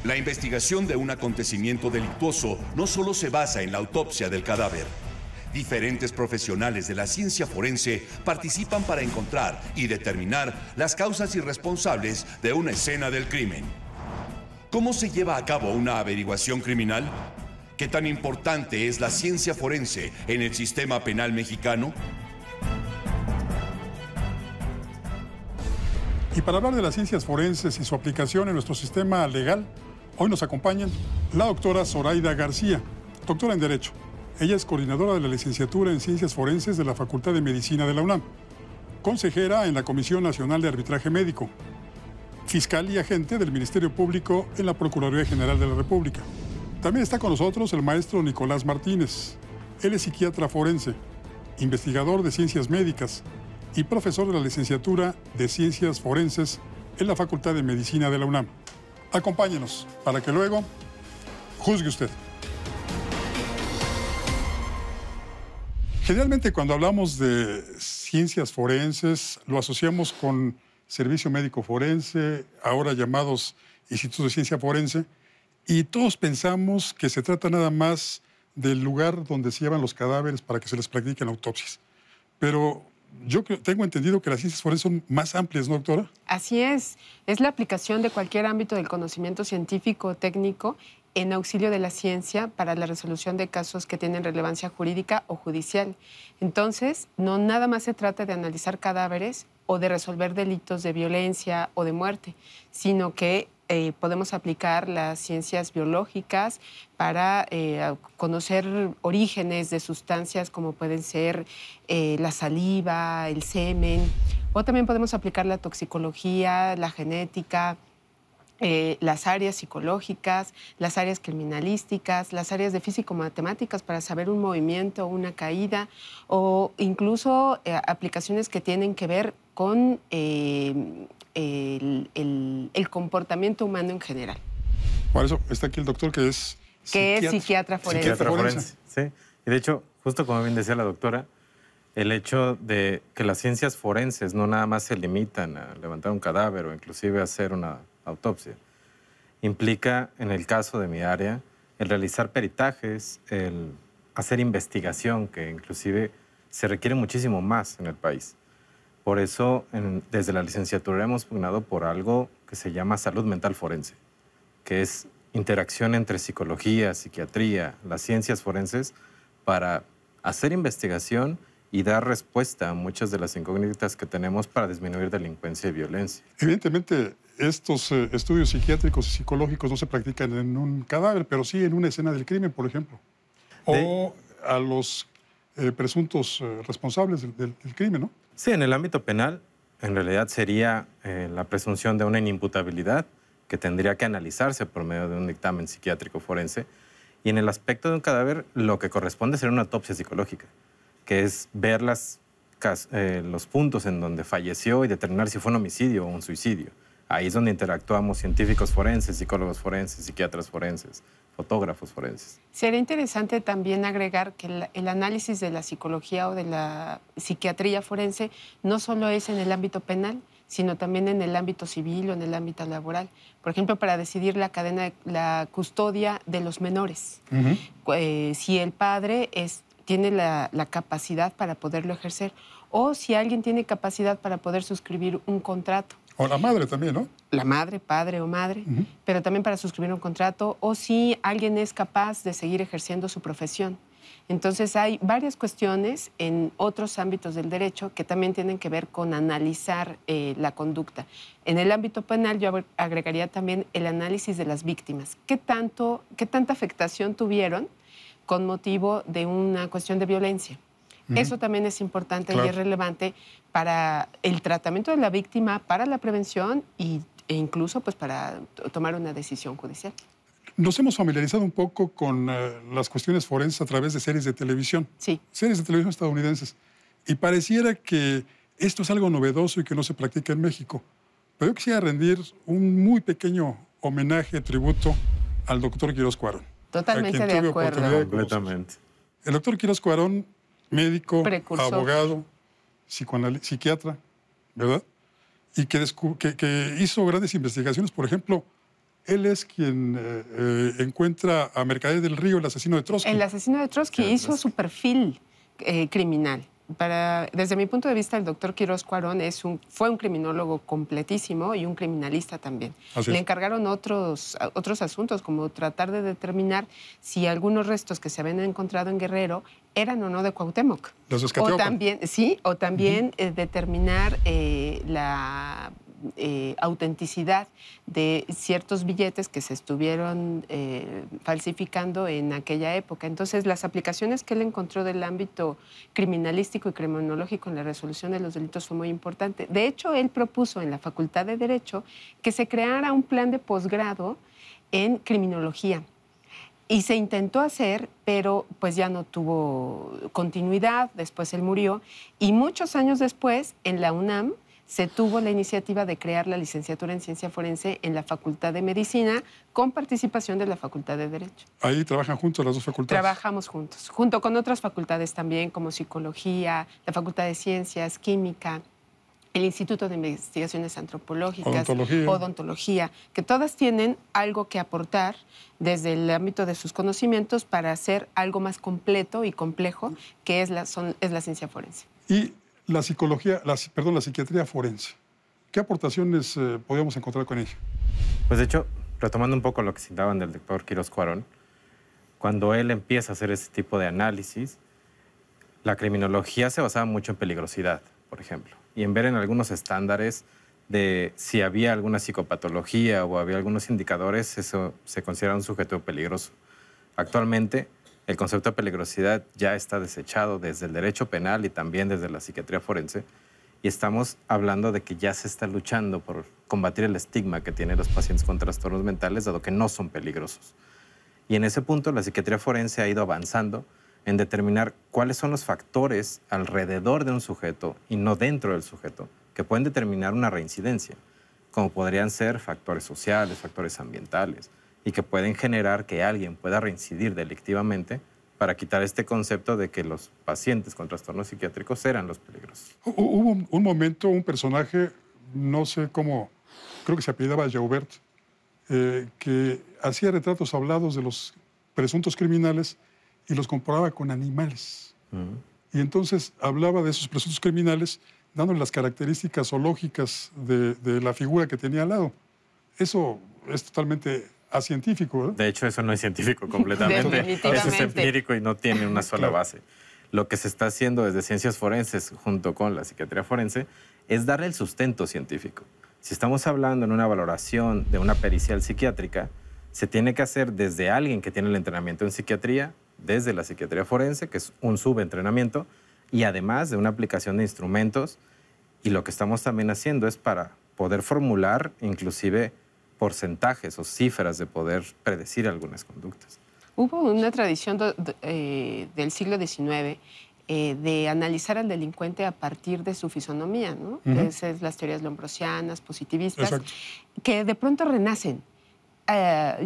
La investigación de un acontecimiento delictuoso no solo se basa en la autopsia del cadáver. Diferentes profesionales de la ciencia forense participan para encontrar y determinar las causas y responsables de una escena del crimen. ¿Cómo se lleva a cabo una averiguación criminal? ¿Qué tan importante es la ciencia forense en el sistema penal mexicano? Y para hablar de las ciencias forenses y su aplicación en nuestro sistema legal, hoy nos acompañan la doctora Zoraida García, doctora en Derecho. Ella es coordinadora de la licenciatura en Ciencias Forenses de la Facultad de Medicina de la UNAM, consejera en la Comisión Nacional de Arbitraje Médico, fiscal y agente del Ministerio Público en la Procuraduría General de la República. También está con nosotros el maestro Nicolás Martínez. Él es psiquiatra forense, investigador de ciencias médicas y profesor de la licenciatura de Ciencias Forenses en la Facultad de Medicina de la UNAM. Acompáñenos para que luego juzgue usted. Generalmente cuando hablamos de ciencias forenses lo asociamos con Servicio Médico Forense, ahora llamados Institutos de Ciencia Forense, y todos pensamos que se trata nada más del lugar donde se llevan los cadáveres para que se les practiquen autopsias. Pero yo tengo entendido que las ciencias forenses son más amplias, ¿no, doctora? Así es la aplicación de cualquier ámbito del conocimiento científico o técnico en auxilio de la ciencia para la resolución de casos que tienen relevancia jurídica o judicial. Entonces, no nada más se trata de analizar cadáveres o de resolver delitos de violencia o de muerte, sino que podemos aplicar las ciencias biológicas para conocer orígenes de sustancias como pueden ser la saliva, el semen, o también podemos aplicar la toxicología, la genética, las áreas psicológicas, las áreas criminalísticas, las áreas de físico-matemáticas para saber un movimiento, una caída, o incluso aplicaciones que tienen que ver con el comportamiento humano en general. Por eso está aquí el doctor que es psiquiatra forense. Psiquiatra forense, sí. Y de hecho, justo como bien decía la doctora, el hecho de que las ciencias forenses no nada más se limitan a levantar un cadáver o inclusive a hacer una autopsia, implica, en el caso de mi área, el realizar peritajes, el hacer investigación, que inclusive se requiere muchísimo más en el país. Por eso, desde la licenciatura hemos pugnado por algo que se llama salud mental forense, que es interacción entre psicología, psiquiatría, las ciencias forenses, para hacer investigación y dar respuesta a muchas de las incógnitas que tenemos para disminuir delincuencia y violencia. Evidentemente, estos estudios psiquiátricos y psicológicos no se practican en un cadáver, pero sí en una escena del crimen, por ejemplo. O a los presuntos responsables del crimen, ¿no? Sí, en el ámbito penal, en realidad sería la presunción de una inimputabilidad que tendría que analizarse por medio de un dictamen psiquiátrico forense. Y en el aspecto de un cadáver, lo que corresponde sería una autopsia psicológica, que es ver los puntos en donde falleció y determinar si fue un homicidio o un suicidio. Ahí es donde interactuamos científicos forenses, psicólogos forenses, psiquiatras forenses, fotógrafos forenses. Sería interesante también agregar que el análisis de la psicología o de la psiquiatría forense no solo es en el ámbito penal, sino también en el ámbito civil o en el ámbito laboral. Por ejemplo, para decidir la custodia de los menores. Si el padre tiene la capacidad para poderlo ejercer, o si alguien tiene capacidad para poder suscribir un contrato. O la madre también, ¿no? La madre, padre o madre, pero también para suscribir un contrato, o si alguien es capaz de seguir ejerciendo su profesión. Entonces hay varias cuestiones en otros ámbitos del derecho que también tienen que ver con analizar la conducta. En el ámbito penal yo agregaría también el análisis de las víctimas. ¿Qué tanta afectación tuvieron con motivo de una cuestión de violencia? Eso también es importante, claro, y es relevante para el tratamiento de la víctima, para la prevención e incluso pues, para tomar una decisión judicial. Nos hemos familiarizado un poco con las cuestiones forenses a través de series de televisión. Sí. Series de televisión estadounidenses. Y pareciera que esto es algo novedoso y que no se practica en México. Pero yo quisiera rendir un muy pequeño homenaje, tributo al doctor Quirós Cuarón. Totalmente de acuerdo. Completamente. El doctor Quirós Cuarón, médico, precursor, abogado, psiquiatra, ¿verdad? Y que hizo grandes investigaciones, por ejemplo, Él es quien encuentra a Mercader del Río, el asesino de Trotsky. El asesino de Trotsky hizo su perfil criminal. Desde mi punto de vista, el doctor Quirós Cuarón fue un criminólogo completísimo y un criminalista también. Le encargaron otros asuntos, como tratar de determinar si algunos restos que se habían encontrado en Guerrero eran o no de Cuauhtémoc. Los Escatiopan. O también determinar la autenticidad de ciertos billetes que se estuvieron falsificando en aquella época. Entonces, las aplicaciones que él encontró del ámbito criminalístico y criminológico en la resolución de los delitos fue muy importante. De hecho, él propuso en la Facultad de Derecho que se creara un plan de posgrado en criminología. Y se intentó hacer, pero pues ya no tuvo continuidad, después él murió. Y muchos años después, en la UNAM, se tuvo la iniciativa de crear la licenciatura en Ciencia Forense en la Facultad de Medicina, con participación de la Facultad de Derecho. Ahí trabajan juntos las dos facultades. Trabajamos juntos, junto con otras facultades también, como Psicología, la Facultad de Ciencias, Química, el Instituto de Investigaciones Antropológicas, Odontología, que todas tienen algo que aportar desde el ámbito de sus conocimientos para hacer algo más completo y complejo, que es la ciencia forense. Y la psiquiatría forense. ¿Qué aportaciones podríamos encontrar con ella? Pues de hecho, retomando un poco lo que citaban del doctor Quirós Cuarón, cuando él empieza a hacer ese tipo de análisis, la criminología se basaba mucho en peligrosidad, por ejemplo, y en ver en algunos estándares de si había alguna psicopatología o había algunos indicadores, eso se considera un sujeto peligroso. Actualmente, el concepto de peligrosidad ya está desechado desde el derecho penal y también desde la psiquiatría forense, y estamos hablando de que ya se está luchando por combatir el estigma que tienen los pacientes con trastornos mentales, dado que no son peligrosos. Y en ese punto la psiquiatría forense ha ido avanzando en determinar cuáles son los factores alrededor de un sujeto y no dentro del sujeto que pueden determinar una reincidencia, como podrían ser factores sociales, factores ambientales, y que pueden generar que alguien pueda reincidir delictivamente para quitar este concepto de que los pacientes con trastornos psiquiátricos eran los peligrosos. Hubo un momento, un personaje, no sé cómo, creo que se apellidaba Jaubert, que hacía retratos hablados de los presuntos criminales y los comparaba con animales. Y entonces hablaba de esos presuntos criminales dándole las características zoológicas de la figura que tenía al lado. Eso es totalmente acientífico, ¿eh? De hecho, eso no es científico completamente. Eso es empírico y no tiene una sola base. Lo que se está haciendo desde ciencias forenses junto con la psiquiatría forense es darle el sustento científico. Si estamos hablando en una valoración de una pericial psiquiátrica, se tiene que hacer desde alguien que tiene el entrenamiento en psiquiatría, desde la psiquiatría forense, que es un subentrenamiento, y además de una aplicación de instrumentos. Y lo que estamos también haciendo es para poder formular inclusive porcentajes o cifras de poder predecir algunas conductas. Hubo una tradición del siglo XIX de analizar al delincuente a partir de su fisonomía, ¿no? Esas son las teorías lombrosianas, positivistas, que de pronto renacen.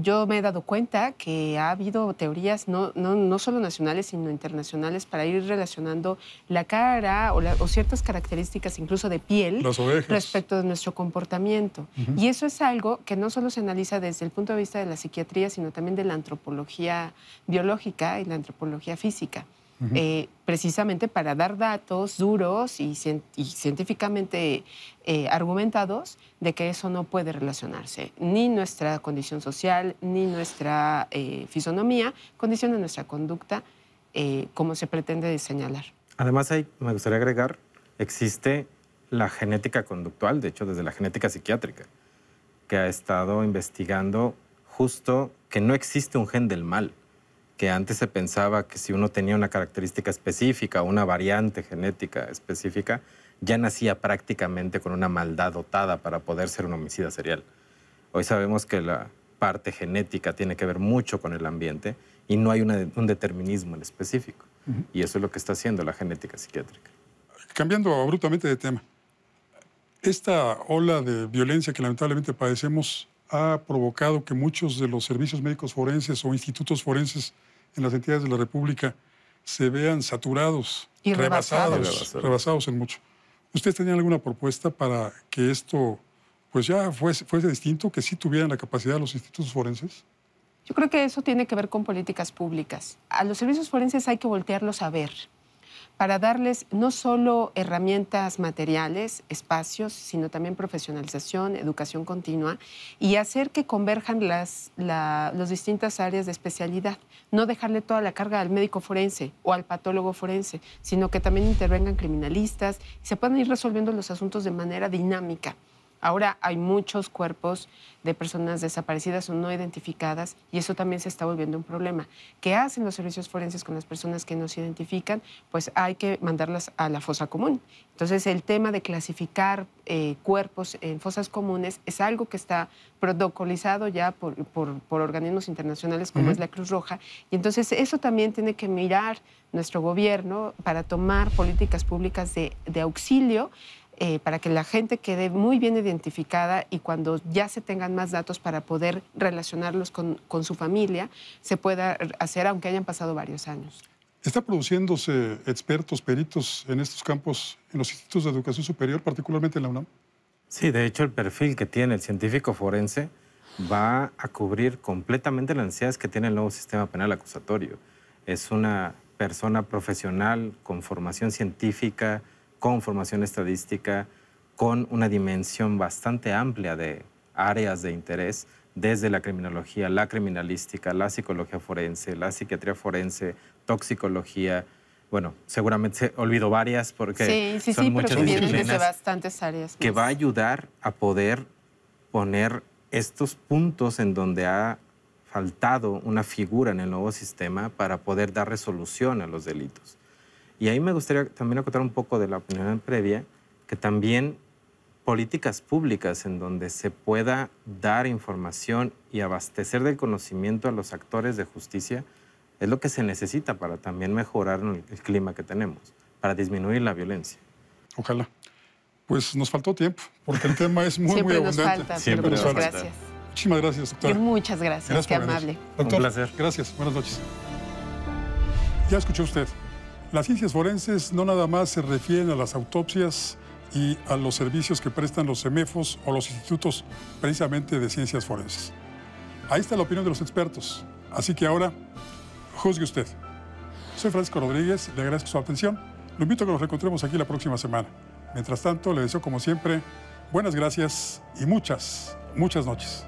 Yo me he dado cuenta que ha habido teorías no solo nacionales, sino internacionales para ir relacionando la cara o ciertas características incluso de piel respecto de nuestro comportamiento. Y eso es algo que no solo se analiza desde el punto de vista de la psiquiatría, sino también de la antropología biológica y la antropología física. Precisamente para dar datos duros y científicamente argumentados de que eso no puede relacionarse. Ni nuestra condición social, ni nuestra fisonomía condiciona nuestra conducta como se pretende señalar. Además, me gustaría agregar, existe la genética conductual, de hecho, desde la genética psiquiátrica, que ha estado investigando justo que no existe un gen del mal, que antes se pensaba que si uno tenía una característica específica, una variante genética específica, ya nacía prácticamente con una maldad dotada para poder ser un homicida serial. Hoy sabemos que la parte genética tiene que ver mucho con el ambiente y no hay un determinismo en específico. Y eso es lo que está haciendo la genética psiquiátrica. Cambiando abruptamente de tema, esta ola de violencia que lamentablemente padecemos ha provocado que muchos de los servicios médicos forenses o institutos forenses en las entidades de la República se vean saturados y rebasados en mucho. ¿Ustedes tenían alguna propuesta para que esto pues ya fuese distinto, que sí tuvieran la capacidad los institutos forenses? Yo creo que eso tiene que ver con políticas públicas. A los servicios forenses hay que voltearlos a ver para darles no solo herramientas materiales, espacios, sino también profesionalización, educación continua y hacer que converjan las distintas áreas de especialidad. No dejarle toda la carga al médico forense o al patólogo forense, sino que también intervengan criminalistas y se puedan ir resolviendo los asuntos de manera dinámica. Ahora hay muchos cuerpos de personas desaparecidas o no identificadas y eso también se está volviendo un problema. ¿Qué hacen los servicios forenses con las personas que no se identifican? Pues hay que mandarlas a la fosa común. Entonces, el tema de clasificar cuerpos en fosas comunes es algo que está protocolizado ya por organismos internacionales como es la Cruz Roja. Y entonces eso también tiene que mirar nuestro gobierno para tomar políticas públicas de auxilio para que la gente quede muy bien identificada y cuando ya se tengan más datos para poder relacionarlos con su familia, se pueda hacer aunque hayan pasado varios años. ¿Está produciéndose expertos, peritos en estos campos en los institutos de educación superior, particularmente en la UNAM? Sí, de hecho el perfil que tiene el científico forense va a cubrir completamente las necesidades que tiene el nuevo sistema penal acusatorio. Es una persona profesional con formación científica, con formación estadística, con una dimensión bastante amplia de áreas de interés, desde la criminología, la criminalística, la psicología forense, la psiquiatría forense, toxicología. Bueno, seguramente olvido varias porque son muchas pero disciplinas vienen desde bastantes áreas. que va a ayudar a poder poner estos puntos en donde ha faltado una figura en el nuevo sistema para poder dar resolución a los delitos. Y ahí me gustaría también acotar un poco de la opinión previa, que también políticas públicas en donde se pueda dar información y abastecer del conocimiento a los actores de justicia es lo que se necesita para también mejorar el clima que tenemos, para disminuir la violencia. Ojalá. Pues nos faltó tiempo, porque el tema es muy abundante. Nos falta, Siempre pero nos muchas falta. gracias. Muchísimas gracias, doctora. Muchas gracias, qué amable. Doctor, Un placer. Gracias, buenas noches. Ya escuchó usted. Las ciencias forenses no nada más se refieren a las autopsias y a los servicios que prestan los CEMEFOS o los institutos precisamente de ciencias forenses. Ahí está la opinión de los expertos. Así que ahora, juzgue usted. Soy Francisco Rodríguez, le agradezco su atención. Lo invito a que nos reencontremos aquí la próxima semana. Mientras tanto, le deseo como siempre buenas gracias y muchas noches.